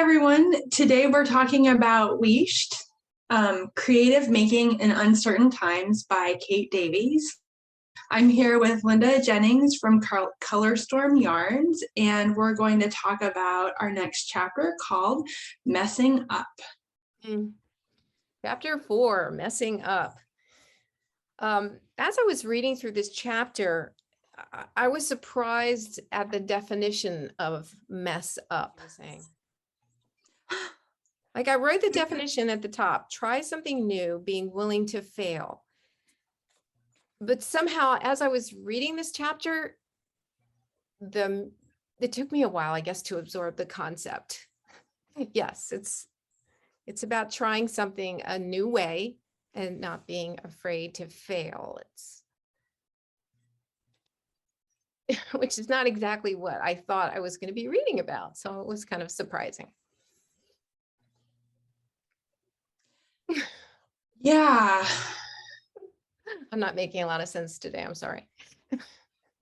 everyone. Today we're talking about WheeshtE, Creative Making in Uncertain Times by Kate Davies. I'm here with Linda Jennings from Color Storm Yarns, and we're going to talk about our next chapter called Messing Up. Chapter 4, Messing Up. As I was reading through this chapter, I was surprised at the definition of mess up. Like, I wrote the definition at the top: try something new, being willing to fail. But somehow, as I was reading this chapter, it took me a while, I guess, to absorb the concept. Yes, it's about trying something a new way and not being afraid to fail. Which is not exactly what I thought I was going to be reading about. So it was kind of surprising. Yeah. I'm not making a lot of sense today. I'm sorry.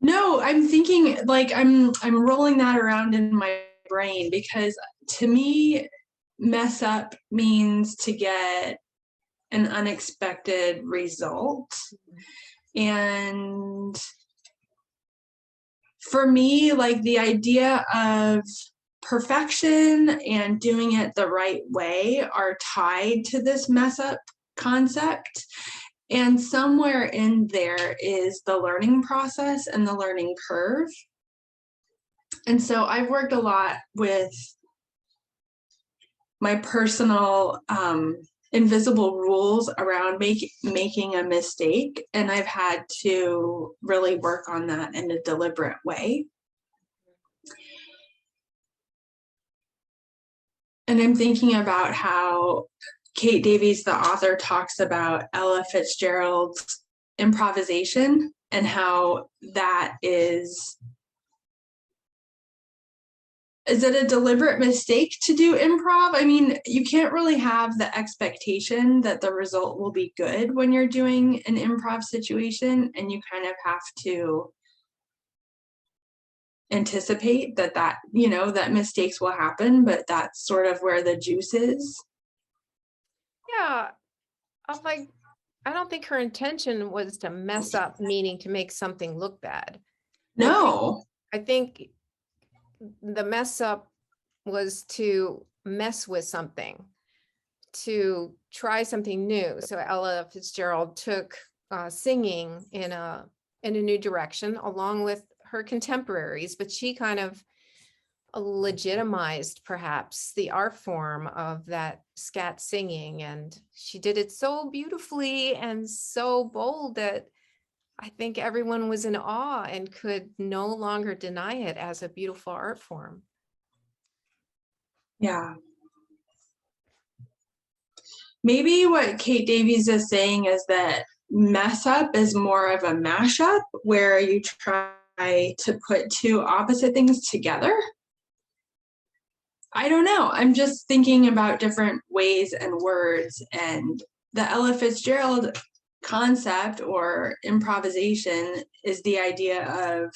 No, I'm thinking, like, I'm rolling that around in my brain, because to me, mess up means to get an unexpected result. And for me, like, the idea of perfection and doing it the right way are tied to this mess up concept. And somewhere in there is the learning process and the learning curve. And so I've worked a lot with my personal invisible rules around making a mistake. And I've had to really work on that in a deliberate way. And I'm thinking about how Kate Davies, the author, talks about Ella Fitzgerald's improvisation and how that is it a deliberate mistake to do improv? I mean, you can't really have the expectation that the result will be good when you're doing an improv situation, and you kind of have to anticipate that mistakes will happen, but that's sort of where the juice is. Yeah, I don't think her intention was to mess up, meaning to make something look bad. No. I think the mess up was to mess with something, to try something new. So Ella Fitzgerald took singing in a new direction along with her contemporaries, but she kind of legitimized perhaps the art form of that scat singing, and she did it so beautifully and so bold that I think everyone was in awe and could no longer deny it as a beautiful art form. Yeah. Maybe what Kate Davies is saying is that mess up is more of a mashup, where you try to put two opposite things together. I don't know. I'm just thinking about different ways and words, and the Ella Fitzgerald concept or improvisation is the idea of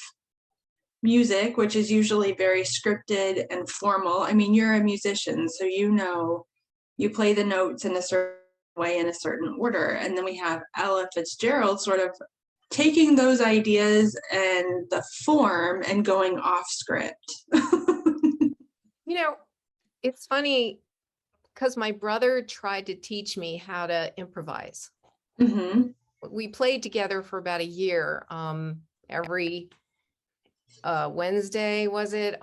music, which is usually very scripted and formal. I mean, you're a musician, so you play the notes in a certain way in a certain order. And then we have Ella Fitzgerald sort of taking those ideas and the form and going off script. It's funny because my brother tried to teach me how to improvise. Mm-hmm. We played together for about a year. Every Wednesday, was it?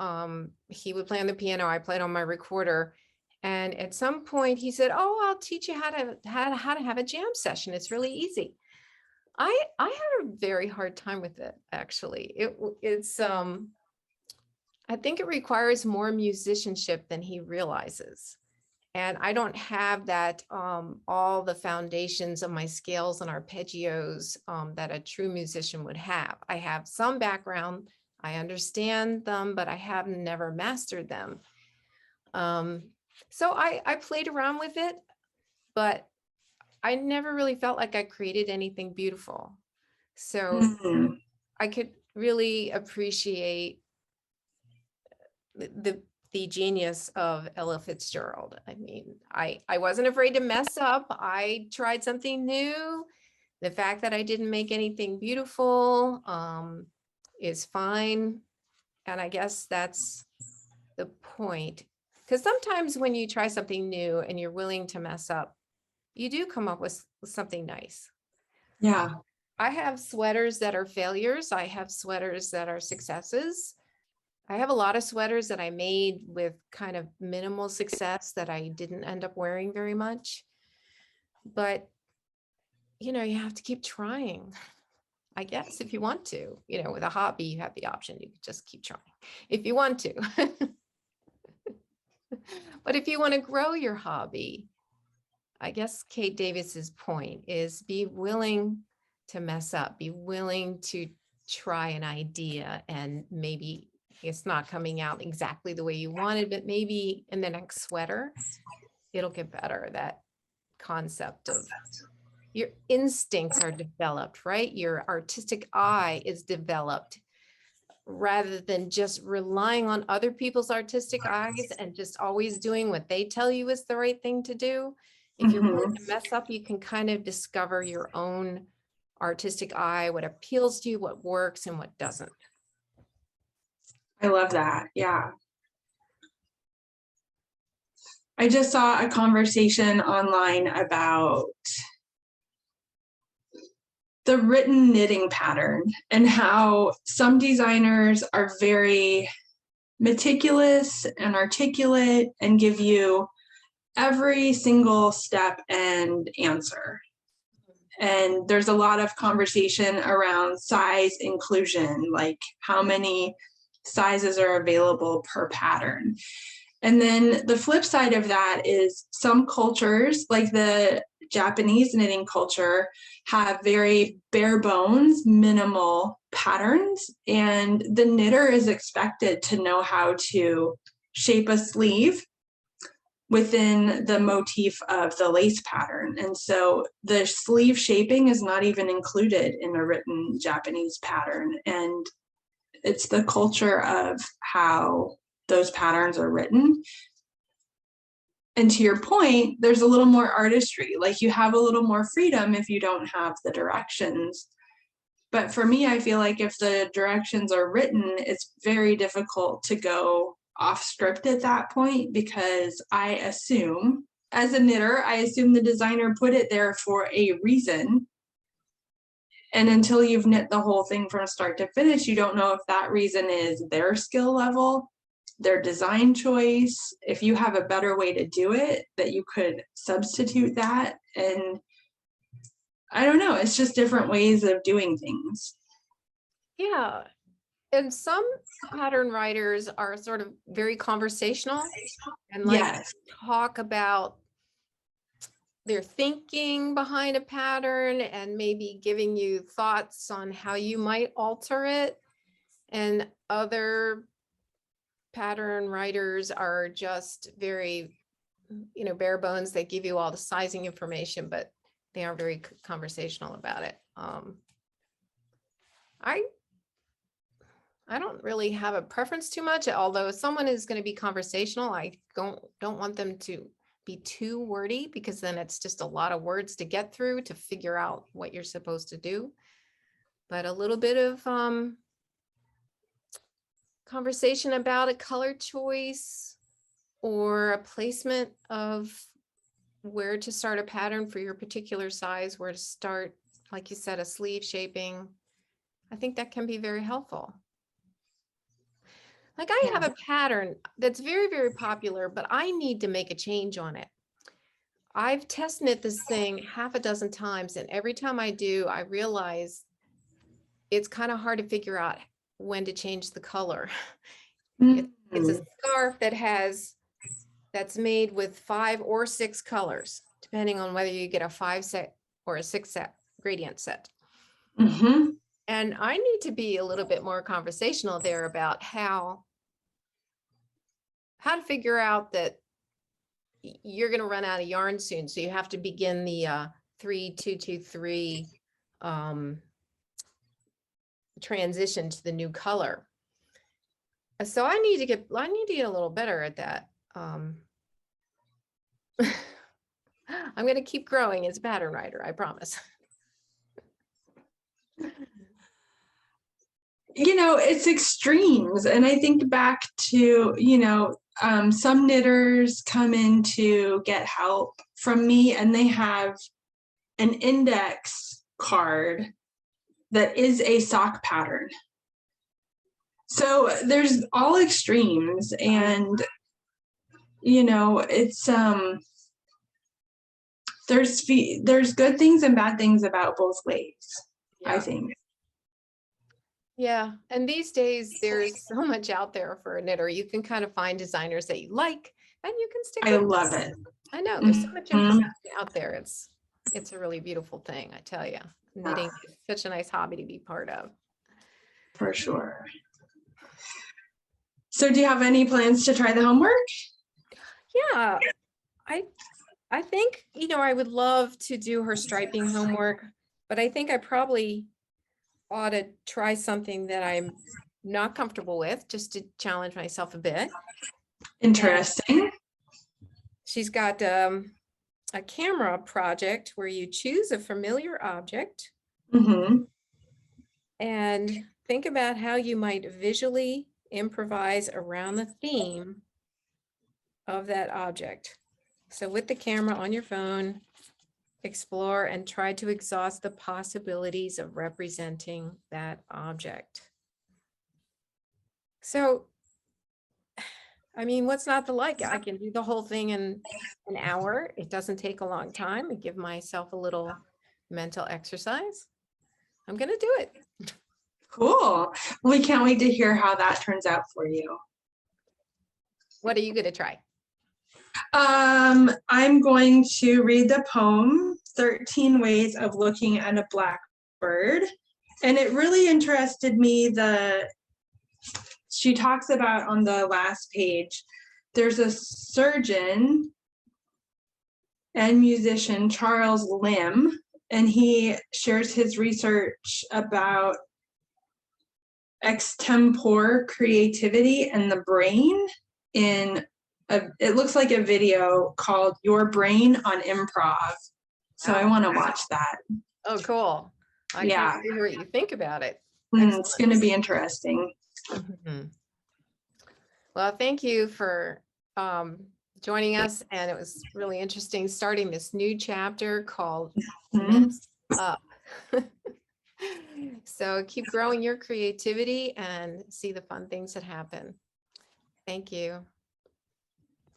He would play on the piano, I played on my recorder. And at some point he said, "Oh, I'll teach you how to have a jam session. It's really easy." I had a very hard time with it, actually. It's I think it requires more musicianship than he realizes. And I don't have that, all the foundations of my scales and arpeggios that a true musician would have. I have some background, I understand them, but I have never mastered them. So I played around with it, but I never really felt like I created anything beautiful. So I could really appreciate the the genius of Ella Fitzgerald. I mean, I wasn't afraid to mess up. I tried something new. The fact that I didn't make anything beautiful is fine. And I guess that's the point. Because sometimes when you try something new and you're willing to mess up, you do come up with something nice. Yeah. I have sweaters that are failures. I have sweaters that are successes. I have a lot of sweaters that I made with kind of minimal success that I didn't end up wearing very much. But, you know, you have to keep trying, I guess, if you want to. You know, with a hobby, you have the option. You can just keep trying if you want to. But if you want to grow your hobby, I guess Kate Davis's point is be willing to mess up, be willing to try an idea, and maybe it's not coming out exactly the way you wanted, but maybe in the next sweater, it'll get better. That concept of your instincts are developed, right? Your artistic eye is developed rather than just relying on other people's artistic eyes and just always doing what they tell you is the right thing to do. If you're willing to mess up, you can kind of discover your own artistic eye, what appeals to you, what works and what doesn't. I love that. Yeah. I just saw a conversation online about the written knitting pattern and how some designers are very meticulous and articulate and give you every single step and answer. And there's a lot of conversation around size inclusion, like how many sizes are available per pattern. And then the flip side of that is some cultures, like the Japanese knitting culture, have very bare bones, minimal patterns. And the knitter is expected to know how to shape a sleeve within the motif of the lace pattern. And so the sleeve shaping is not even included in a written Japanese pattern. And it's the culture of how those patterns are written. And to your point, there's a little more artistry, like you have a little more freedom if you don't have the directions. But for me, I feel like if the directions are written, it's very difficult to go off script at that point, because I assume, as a knitter, I assume the designer put it there for a reason. And until you've knit the whole thing from start to finish, you don't know if that reason is their skill level, their design choice, if you have a better way to do it, that you could substitute that. And I don't know, it's just different ways of doing things. Yeah. And some pattern writers are sort of very conversational and like Yes. talk about their thinking behind a pattern and maybe giving you thoughts on how you might alter it. And other pattern writers are just very, you know, bare bones. They give you all the sizing information, but they aren't very conversational about it. I don't really have a preference too much, although if someone is going to be conversational, I don't want them to be too wordy, because then it's just a lot of words to get through to figure out what you're supposed to do. But a little bit of conversation about a color choice or a placement of where to start a pattern for your particular size, where to start, like you said, a sleeve shaping. I think that can be very helpful. Like I have a pattern that's very, very popular, but I need to make a change on it. I've test knit this thing half a dozen times, and every time I do, I realize it's kind of hard to figure out when to change the color. It's a scarf that's made with 5 or 6 colors, depending on whether you get a 5 set or a 6 set gradient set. Mm-hmm. And I need to be a little bit more conversational there about how to figure out that you're going to run out of yarn soon. So you have to begin the 3-2-2-3 transition to the new color. So I need to get a little better at that. I'm going to keep growing as a pattern writer, I promise. It's extremes. And I think back to, some knitters come in to get help from me, and they have an index card that is a sock pattern. So there's all extremes, and it's there's good things and bad things about both ways. Yeah. I think. Yeah, and these days there's so much out there for a knitter. You can kind of find designers that you like, and you can stick with I love it. I know there's so much information out there. It's a really beautiful thing, I tell you. Knitting is such a nice hobby to be part of. For sure. So do you have any plans to try the homework? Yeah, I think, I would love to do her striping homework, but I think I probably ought to try something that I'm not comfortable with, just to challenge myself a bit. Interesting. And she's got a camera project where you choose a familiar object and think about how you might visually improvise around the theme of that object. So with the camera on your phone, explore and try to exhaust the possibilities of representing that object. So, I mean, what's not to like? I can do the whole thing in an hour. It doesn't take a long time. And give myself a little mental exercise. I'm going to do it. Cool. We can't wait to hear how that turns out for you. What are you going to try? I'm going to read the poem, 13 Ways of Looking at a Blackbird. And it really interested me she talks about on the last page, there's a surgeon and musician, Charles Limb, and he shares his research about extempore creativity and the brain in it looks like a video called Your Brain on Improv. So I want to watch that. Oh, cool. I can't hear what you think about it. It's going to be interesting. Well, thank you for joining us. And it was really interesting starting this new chapter called Mess Up. So keep growing your creativity and see the fun things that happen. Thank you.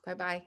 Bye-bye.